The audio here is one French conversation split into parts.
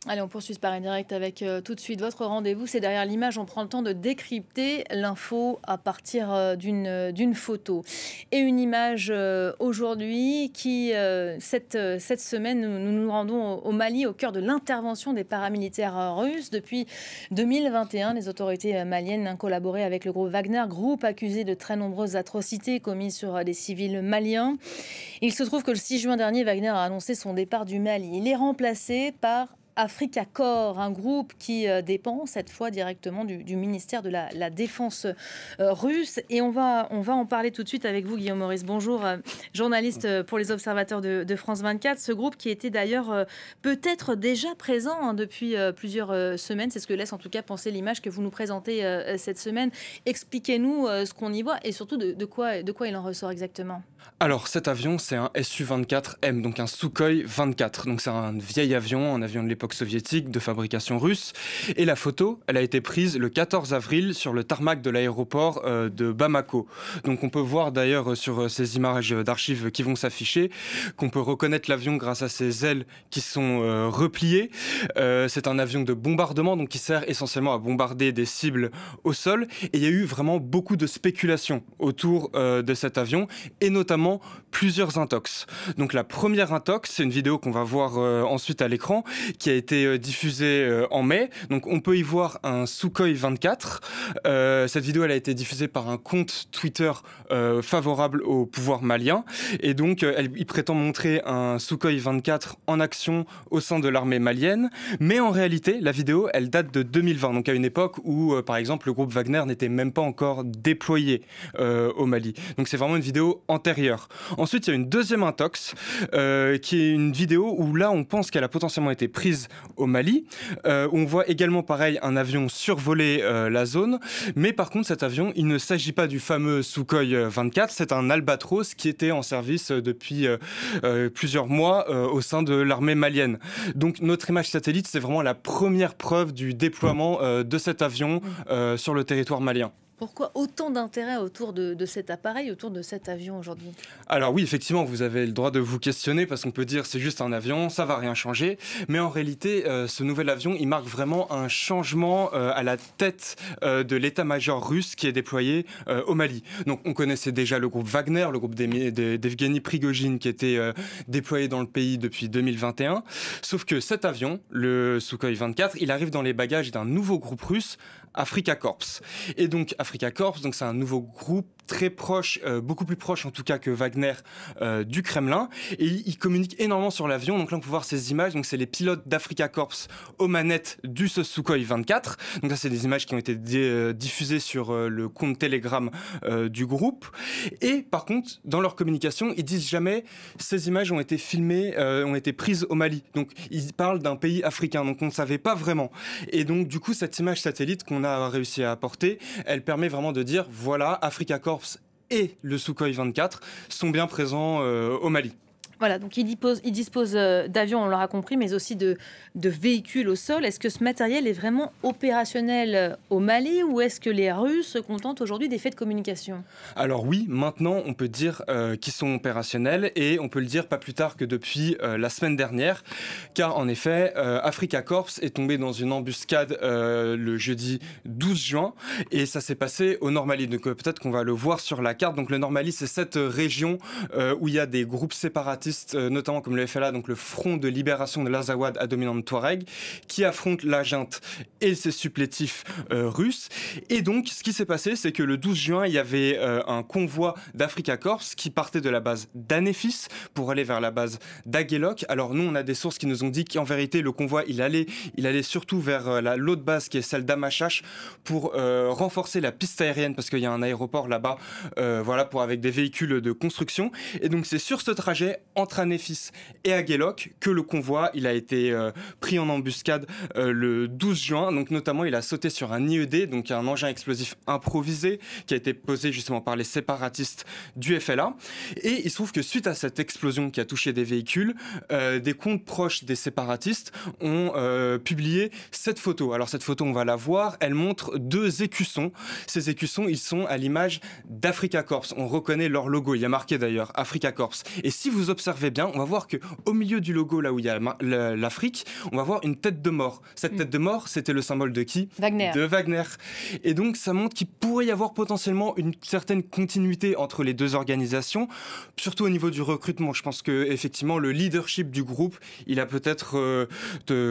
Allez, on poursuit ce Paris Direct avec tout de suite votre rendez-vous. C'est derrière l'image, on prend le temps de décrypter l'info à partir d'une photo. Et une image aujourd'hui qui, cette semaine, nous nous rendons au Mali, au cœur de l'intervention des paramilitaires russes. Depuis 2021, les autorités maliennes ont collaboré avec le groupe Wagner, groupe accusé de très nombreuses atrocités commises sur des civils maliens. Il se trouve que le 6 juin dernier, Wagner a annoncé son départ du Mali. Il est remplacé par Africa Corps, un groupe qui dépend cette fois directement du ministère de la Défense russe. Et on va en parler tout de suite avec vous, Guillaume Meurice. Bonjour, journaliste pour les observateurs de France 24. Ce groupe qui était d'ailleurs peut-être déjà présent depuis plusieurs semaines. C'est ce que laisse en tout cas penser l'image que vous nous présentez cette semaine. Expliquez-nous ce qu'on y voit et surtout de quoi il en ressort exactement. Alors cet avion, c'est un Su-24M, donc un Sukhoi 24. Donc c'est un vieil avion, un avion de l'époque soviétique, de fabrication russe. Et la photo, elle a été prise le 14 avril sur le tarmac de l'aéroport de Bamako. Donc on peut voir d'ailleurs sur ces images d'archives qui vont s'afficher qu'on peut reconnaître l'avion grâce à ses ailes qui sont repliées. C'est un avion de bombardement, donc qui sert essentiellement à bombarder des cibles au sol. Et il y a eu vraiment beaucoup de spéculations autour de cet avion, et notamment plusieurs intox. Donc la première intox, c'est une vidéo qu'on va voir ensuite à l'écran, qui a été diffusée en mai. Donc on peut y voir un Sukhoi 24. Cette vidéo, elle a été diffusée par un compte Twitter favorable au pouvoir malien. Et donc il prétend montrer un Sukhoi 24 en action au sein de l'armée malienne. Mais en réalité, la vidéo, elle date de 2020, donc à une époque où, par exemple, le groupe Wagner n'était même pas encore déployé au Mali. Donc c'est vraiment une vidéo antérieure. Ensuite, il y a une deuxième intox, qui est une vidéo où là, on pense qu'elle a potentiellement été prise au Mali. On voit également, pareil, un avion survoler la zone. Mais par contre, cet avion, il ne s'agit pas du fameux Sukhoi 24. C'est un Albatros qui était en service depuis plusieurs mois au sein de l'armée malienne. Donc, notre image satellite, c'est vraiment la première preuve du déploiement de cet avion sur le territoire malien. Pourquoi autant d'intérêt autour de cet appareil, autour de cet avion aujourd'hui? Alors oui, effectivement, vous avez le droit de vous questionner parce qu'on peut dire c'est juste un avion, ça va rien changer. Mais en réalité, ce nouvel avion, il marque vraiment un changement à la tête de l'état-major russe qui est déployé au Mali. Donc on connaissait déjà le groupe Wagner, le groupe d'Evgeny Prigojine qui était déployé dans le pays depuis 2021. Sauf que cet avion, le Sukhoi 24, il arrive dans les bagages d'un nouveau groupe russe, Africa Corps. Et donc Africa Corps, donc c'est un nouveau groupe très proche, beaucoup plus proche en tout cas que Wagner du Kremlin, et ils communiquent énormément sur l'avion. Donc là on peut voir ces images, donc c'est les pilotes d'Africa Corps aux manettes du Sukhoi 24. Donc ça c'est des images qui ont été diffusées sur le compte Telegram du groupe. Et par contre dans leur communication ils disent jamais ces images ont été filmées, ont été prises au Mali. Donc ils parlent d'un pays africain, donc on ne savait pas vraiment. Et donc du coup cette image satellite qu'on a réussi à apporter, elle permet vraiment de dire voilà, Africa Corps et le Sukhoi 24 sont bien présents au Mali. Voilà, donc il dispose d'avions, on l'aura compris, mais aussi de véhicules au sol. Est-ce que ce matériel est vraiment opérationnel au Mali ou est-ce que les Russes se contentent aujourd'hui d'effets de communication? Alors oui, maintenant on peut dire qu'ils sont opérationnels, et on peut le dire pas plus tard que depuis la semaine dernière, car en effet Africa Corps est tombé dans une embuscade le jeudi 12 juin, et ça s'est passé au Nord Mali. Donc peut-être qu'on va le voir sur la carte. Donc le Nord Mali, c'est cette région où il y a des groupes séparatistes, notamment comme le FLA, donc le Front de libération de l'Azawad à dominante Touareg, qui affrontent la junte et ses supplétifs russes. Et donc, ce qui s'est passé, c'est que le 12 juin, il y avait un convoi d'Africa Corps qui partait de la base d'Anefis pour aller vers la base d'Aguelok. Alors nous, on a des sources qui nous ont dit qu'en vérité, le convoi, il allait surtout vers l'autre base qui est celle d'Amachash pour renforcer la piste aérienne, parce qu'il y a un aéroport là-bas, voilà, avec des véhicules de construction. Et donc, c'est sur ce trajet entre Anefis et Aguelok que le convoi il a été pris en embuscade le 12 juin. Donc notamment il a sauté sur un IED, donc un engin explosif improvisé qui a été posé justement par les séparatistes du FLA. Et il se trouve que suite à cette explosion qui a touché des véhicules, des comptes proches des séparatistes ont publié cette photo. Alors cette photo, on va la voir, elle montre deux écussons. Ces écussons, ils sont à l'image d'Africa Corps. On reconnaît leur logo, il y a marqué d'ailleurs Africa Corps. Et si vous observez observez bien, on va voir qu'au milieu du logo, là où il y a l'Afrique, on va voir une tête de mort. Cette tête de mort, c'était le symbole de qui ? Wagner. De Wagner. Et donc, ça montre qu'il pourrait y avoir potentiellement une certaine continuité entre les deux organisations, surtout au niveau du recrutement. Je pense que effectivement, le leadership du groupe, il a peut-être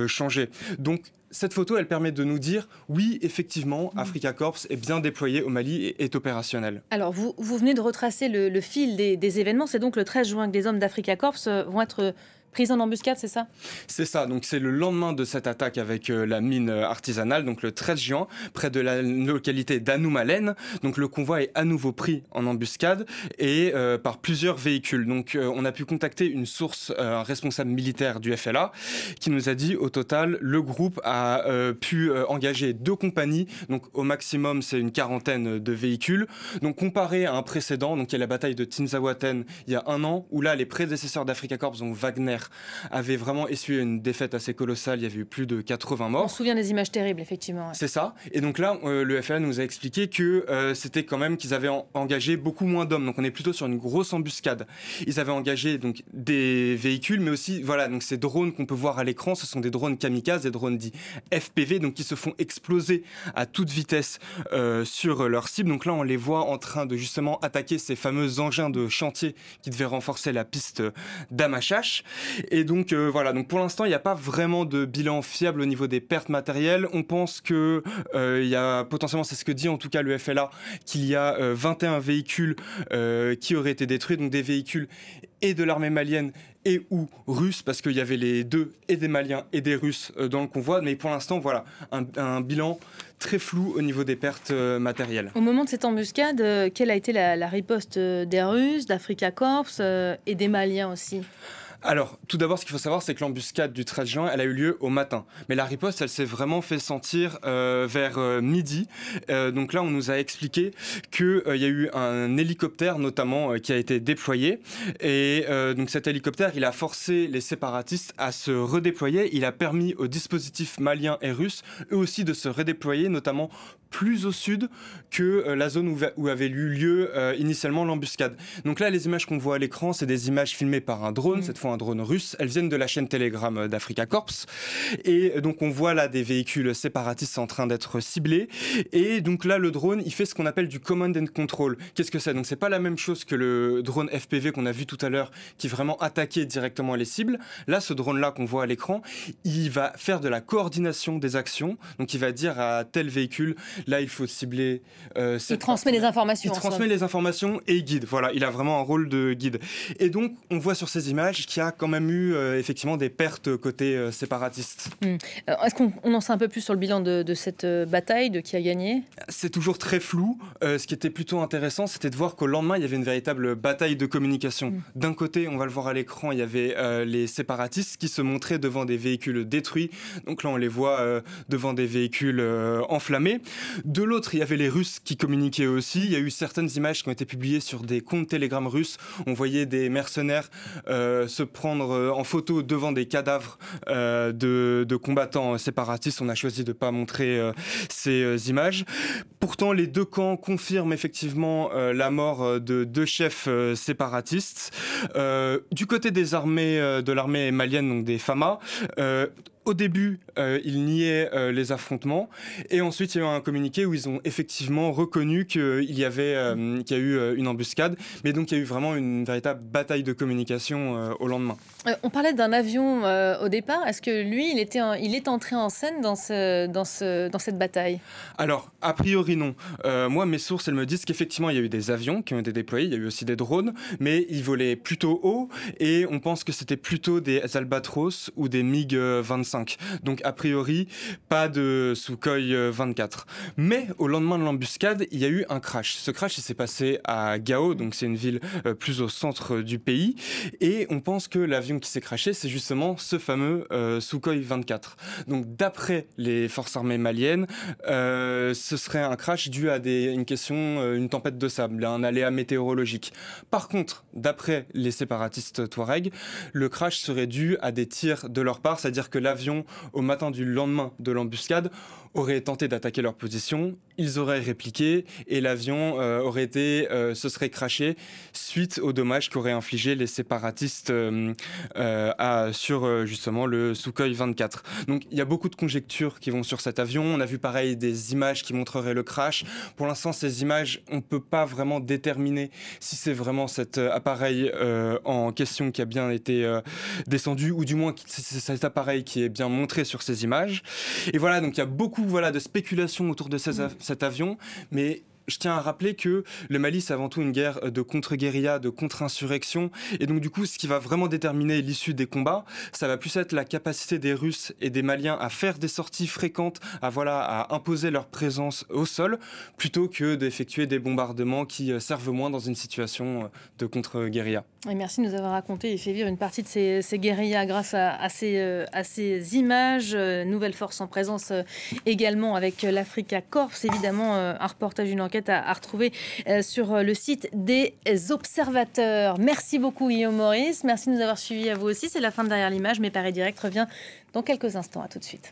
changé. Donc, cette photo, elle permet de nous dire, oui, effectivement, Afrika Korps est bien déployé au Mali et est opérationnel. Alors, vous venez de retracer le fil des événements. C'est donc le 13 juin que les hommes d'Afrika Korps vont être pris en embuscade, c'est ça ? C'est ça, donc c'est le lendemain de cette attaque avec la mine artisanale, donc le 13 juin, près de la localité d'Anoumalen. Donc le convoi est à nouveau pris en embuscade et par plusieurs véhicules. Donc on a pu contacter une source, un responsable militaire du FLA, qui nous a dit au total, le groupe a pu engager 2 compagnies, donc au maximum c'est une quarantaine de véhicules. Donc comparé à un précédent, donc il y a la bataille de Tinzaouaten il y a 1 an, où là les prédécesseurs d'Afrika Korps, donc Wagner, avait vraiment essuyé une défaite assez colossale. Il y avait eu plus de 80 morts. On se souvient des images terribles, effectivement. Ouais. C'est ça. Et donc là, le FLA nous a expliqué que c'était quand même qu'ils avaient engagé beaucoup moins d'hommes. Donc on est plutôt sur une grosse embuscade. Ils avaient engagé donc des véhicules, mais aussi voilà, donc ces drones qu'on peut voir à l'écran, ce sont des drones kamikazes, des drones dits FPV, donc qui se font exploser à toute vitesse sur leur cible. Donc là, on les voit en train de justement attaquer ces fameux engins de chantier qui devaient renforcer la piste d'Amachache. Et donc voilà, donc pour l'instant il n'y a pas vraiment de bilan fiable au niveau des pertes matérielles. On pense que il y a potentiellement, c'est ce que dit en tout cas le FLA, qu'il y a 21 véhicules qui auraient été détruits, donc des véhicules et de l'armée malienne et ou russe, parce qu'il y avait les deux, et des Maliens et des Russes dans le convoi. Mais pour l'instant, voilà, un bilan très flou au niveau des pertes matérielles. Au moment de cette embuscade, quelle a été la riposte des Russes, d'Afrika Korps et des Maliens aussi ? Alors, tout d'abord, ce qu'il faut savoir, c'est que l'embuscade du 13 juin, elle a eu lieu au matin. Mais la riposte, elle s'est vraiment fait sentir vers midi. Donc là, on nous a expliqué qu'il y a eu un hélicoptère, notamment, qui a été déployé. Et donc cet hélicoptère, il a forcé les séparatistes à se redéployer. Il a permis aux dispositifs maliens et russes, eux aussi, de se redéployer, notamment plus au sud que la zone où avait eu lieu initialement l'embuscade. Donc là, les images qu'on voit à l'écran, c'est des images filmées par un drone, cette fois un drone russe. Elles viennent de la chaîne Telegram d'Afrika Korps. Et donc on voit là des véhicules séparatistes en train d'être ciblés. Et donc là, le drone, il fait ce qu'on appelle du command and control. Qu'est-ce que c'est ? Donc c'est pas la même chose que le drone FPV qu'on a vu tout à l'heure, qui vraiment attaquait directement les cibles. Là, ce drone-là qu'on voit à l'écran, il va faire de la coordination des actions. Donc il va dire à tel véhicule, là, il faut cibler... il transmet les informations. Il transmet les informations et il guide. Voilà, il a vraiment un rôle de guide. Et donc, on voit sur ces images qu'il y a quand même eu effectivement des pertes côté séparatiste. Est-ce qu'on en sait un peu plus sur le bilan de cette bataille, de qui a gagné ? C'est toujours très flou. Ce qui était plutôt intéressant, c'était de voir qu'au lendemain, il y avait une véritable bataille de communication. D'un côté, on va le voir à l'écran, il y avait les séparatistes qui se montraient devant des véhicules détruits. Donc là, on les voit devant des véhicules enflammés. De l'autre, il y avait les Russes qui communiquaient aussi. Il y a eu certaines images qui ont été publiées sur des comptes Telegram russes. On voyait des mercenaires se prendre en photo devant des cadavres de combattants séparatistes. On a choisi de ne pas montrer ces images. Pourtant, les deux camps confirment effectivement la mort de 2 chefs séparatistes. Du côté des armées, de l'armée malienne, donc des FAMA, au début, ils niaient les affrontements et ensuite il y a eu un communiqué où ils ont effectivement reconnu qu'il y a eu une embuscade, mais donc il y a eu vraiment une véritable bataille de communication au lendemain. On parlait d'un avion au départ. Est-ce que lui, il est entré en scène dans cette bataille ? Alors, a priori non. Moi, mes sources, elles me disent qu'effectivement, il y a eu des avions qui ont été déployés, il y a eu aussi des drones, mais ils volaient plutôt haut et on pense que c'était plutôt des Albatros ou des MiG-25. Donc a priori, pas de Sukhoi 24. Mais au lendemain de l'embuscade, il y a eu un crash. Ce crash, il s'est passé à Gao, donc c'est une ville plus au centre du pays. Et on pense que l'avion qui s'est crashé, c'est justement ce fameux Sukhoi 24. Donc d'après les forces armées maliennes, ce serait un crash dû à une tempête de sable, un aléa météorologique. Par contre, d'après les séparatistes touaregs, le crash serait dû à des tirs de leur part, c'est-à-dire que l'avion, au matin du lendemain de l'embuscade, aurait tenté d'attaquer leur position, ils auraient répliqué et l'avion se serait crashé suite aux dommages qu'auraient infligés les séparatistes sur justement le Sukhoi 24. Donc il y a beaucoup de conjectures qui vont sur cet avion. On a vu pareil des images qui montreraient le crash. Pour l'instant, ces images, on ne peut pas vraiment déterminer si c'est vraiment cet appareil en question qui a bien été descendu, ou du moins c'est cet appareil qui est bien montré sur ces images. Et voilà, donc il y a beaucoup de spéculations autour de cet avion, mais je tiens à rappeler que le Mali, c'est avant tout une guerre de contre-guérilla, de contre-insurrection. Et donc, du coup, ce qui va vraiment déterminer l'issue des combats, ça va plus être la capacité des Russes et des Maliens à faire des sorties fréquentes, à imposer leur présence au sol, plutôt que d'effectuer des bombardements qui servent moins dans une situation de contre-guérilla. Et merci de nous avoir raconté et fait vivre une partie de ces guérillas grâce à ces images. Nouvelle force en présence également avec l'Africa Corps. Évidemment, un reportage, une enquête à retrouver sur le site des observateurs. Merci beaucoup Guillaume Maurice. Merci de nous avoir suivis à vous aussi. C'est la fin de Derrière l'image, mais Paris Direct revient dans quelques instants. À tout de suite.